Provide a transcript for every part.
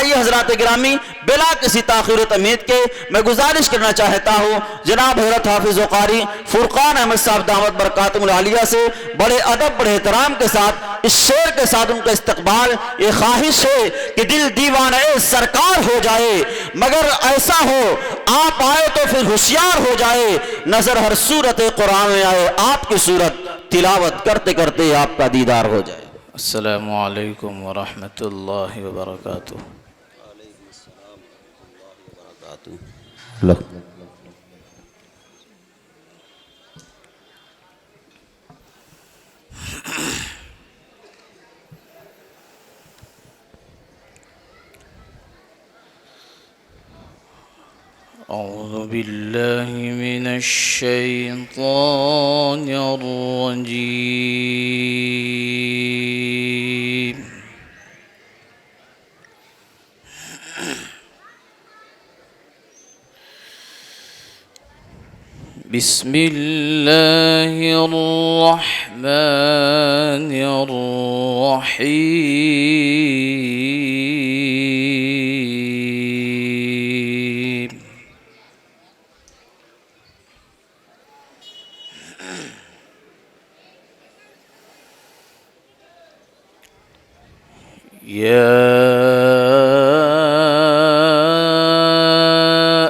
आइए हजरात गिरामी, बिला किसी ताखीर तमीद के मैं गुजारिश करना चाहता हूँ जनाब हज़रत हाफिज़ कारी फुरकान अहमद साहब दामत बरकातुहुल आलिया से बड़े अदब बड़े एहतराम के साथ इस शेर के साथ उनका इस्तकबाल। ये ख्वाहिश है कि दिल दीवाना सरकार हो जाए, मगर ऐसा हो आप आए तो फिर होशियार हो जाए, नजर हर सूरत कुरान में आए, आपकी सूरत तिलावत करते करते आपका दीदार हो जाए। अस्सलामु अलैकुम व रहमतुल्लाहि व बरकातुहू। أعوذ بالله من الشيطان الرجيم. بسم الله الرحمن الرحيم. يا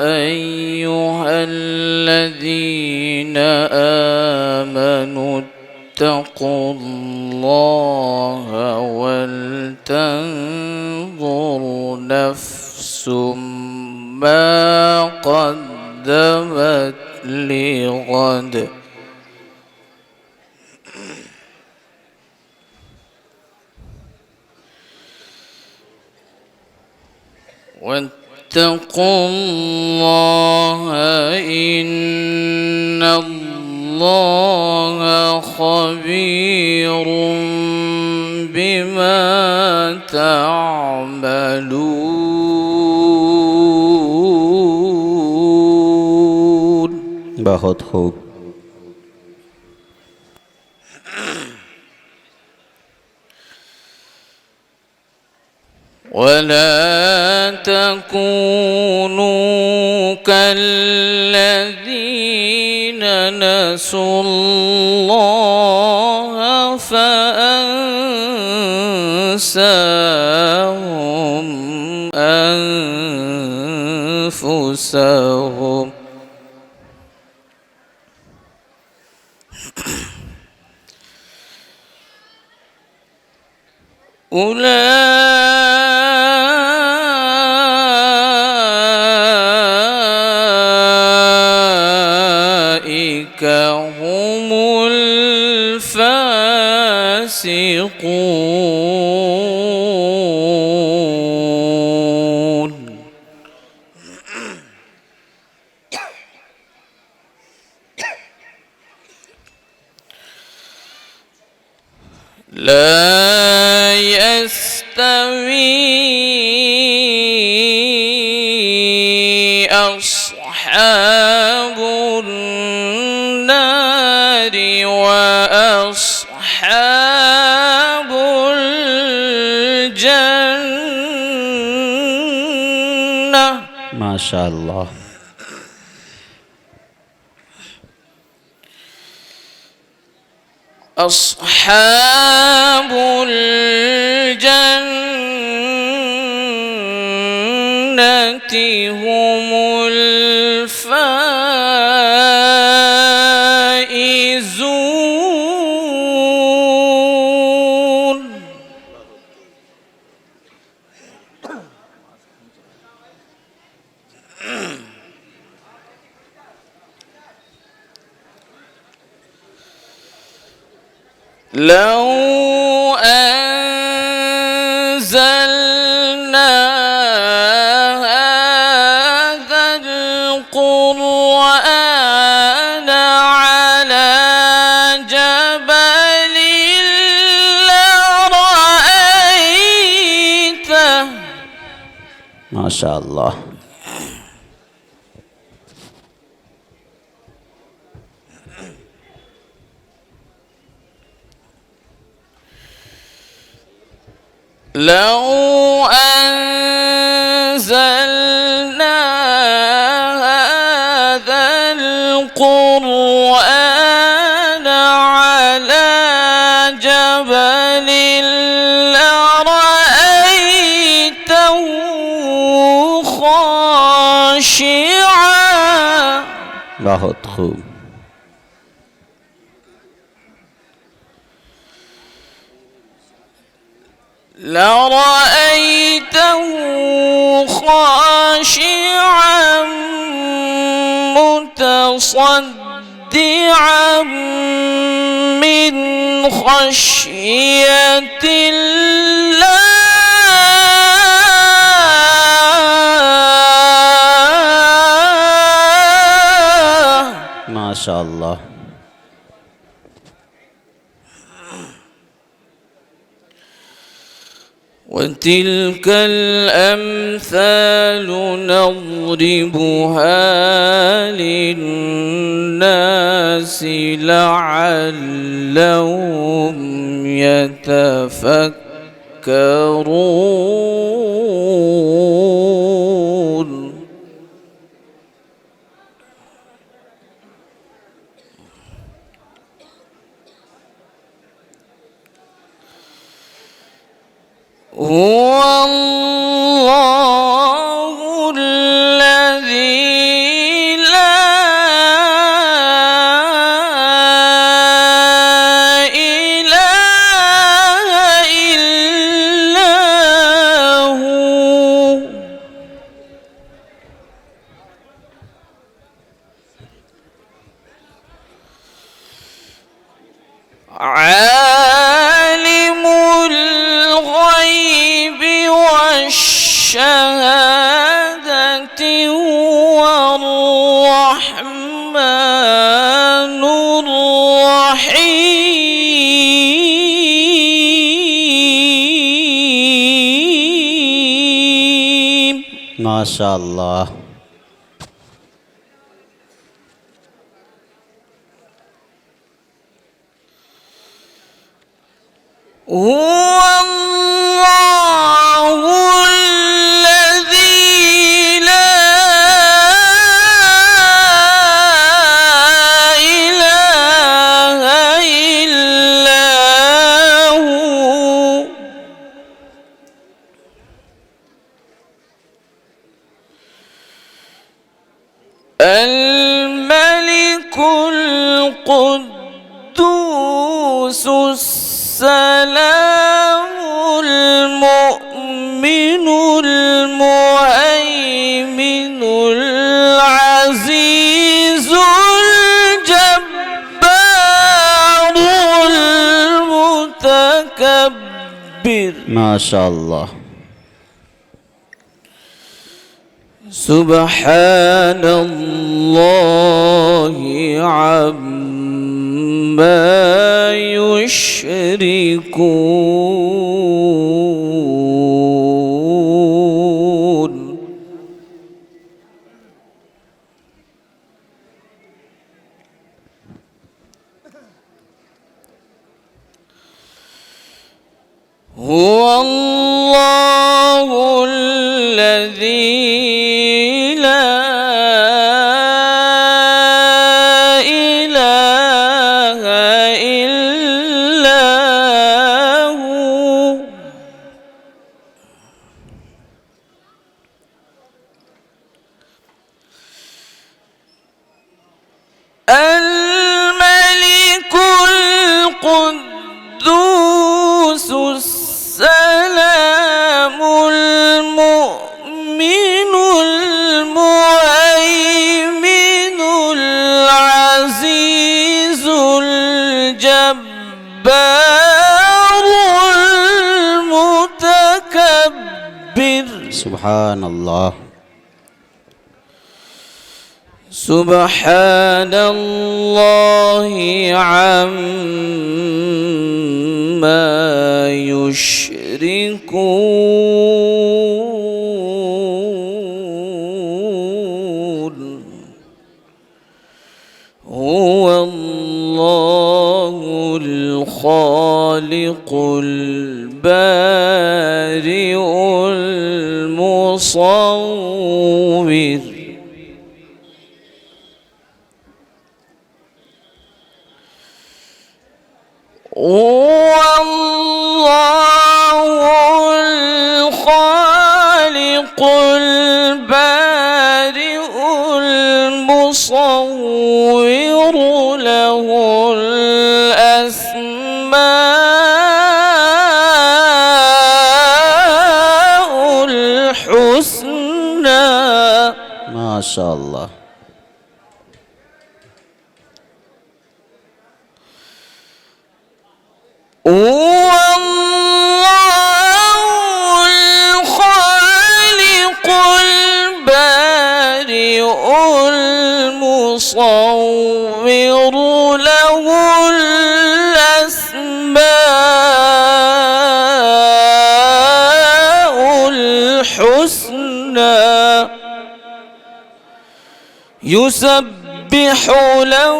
أيها الذين آمنوا اتقوا الله ولتنظر نفس ما قدمت لغد واتقوا الله إن الله خبير بما تعملون. बहुत खूब। ولا تكونوا كالذين نسوا الله فأنساهم أنفسهم أولئك هم الفاسقون. لا يستوي أصحاب النار وأصحاب الجنة. ما شاء الله. أصحاب الجنة هم الفائزون. لو أنزلنا هذا القرآن على جبل لرأيته. ما شاء الله. لو أن बहुत खूब। لرأيته خاشعا متصدعا من خشية الله ما شاء الله। وتلك الأمثال نضربها للناس لعلهم يتفكرون. هو الله الذي لا إله إلا هو عالم الغيب والشهادة هو الرحمن الرحيم. ما شاء الله. هو الله الذي لا إله إلا هو الملك القدوس السلام المؤمن المهيمن العزيز الجبار المتكبر. ما شاء الله. سبحان الله عما يشركون. هو الله الذي لا إله إلا هو الملك القدوس السلام المؤمن المهيمن العزيز الجبار المتكبر. سبحان الله. سبحان الله عما يشركون. هو الله الخالق البارئ المصور. هو الله الخالق البارئ المصور المصور له الأسماء الحسنى. ما شاء الله. هو الله الخالق البارئ المصور له الأسماء الحسنى يسبح له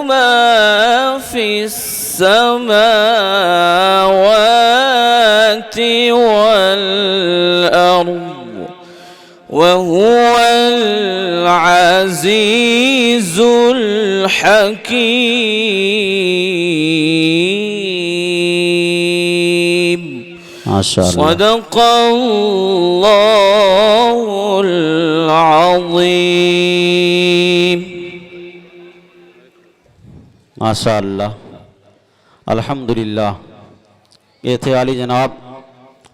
ما في السماوات والأرض وهو العزيز الحكيم. ما شاء الله. صدق الله العظيم. माशाअल्लाह, अल्हम्दुलिल्लाह। ये थे आली जनाब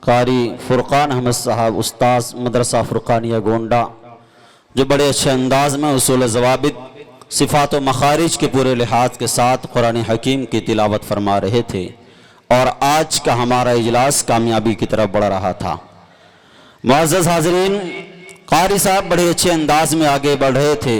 कारी फुरकान अहमद साहब, उस्ताद मदरसा फुरकानिया गोंडा, जो बड़े अच्छे अंदाज में उसूल ज़वाबित सिफ़ात व मखारिज के पूरे लिहाज के साथ कुरान हकीम की तिलावत फरमा रहे थे। और आज का हमारा इजलास कामयाबी की तरफ बढ़ रहा था। मुअज़्ज़ज़ हाज़रीन, कारी साहब बड़े अच्छे अंदाज में आगे बढ़ रहे थे।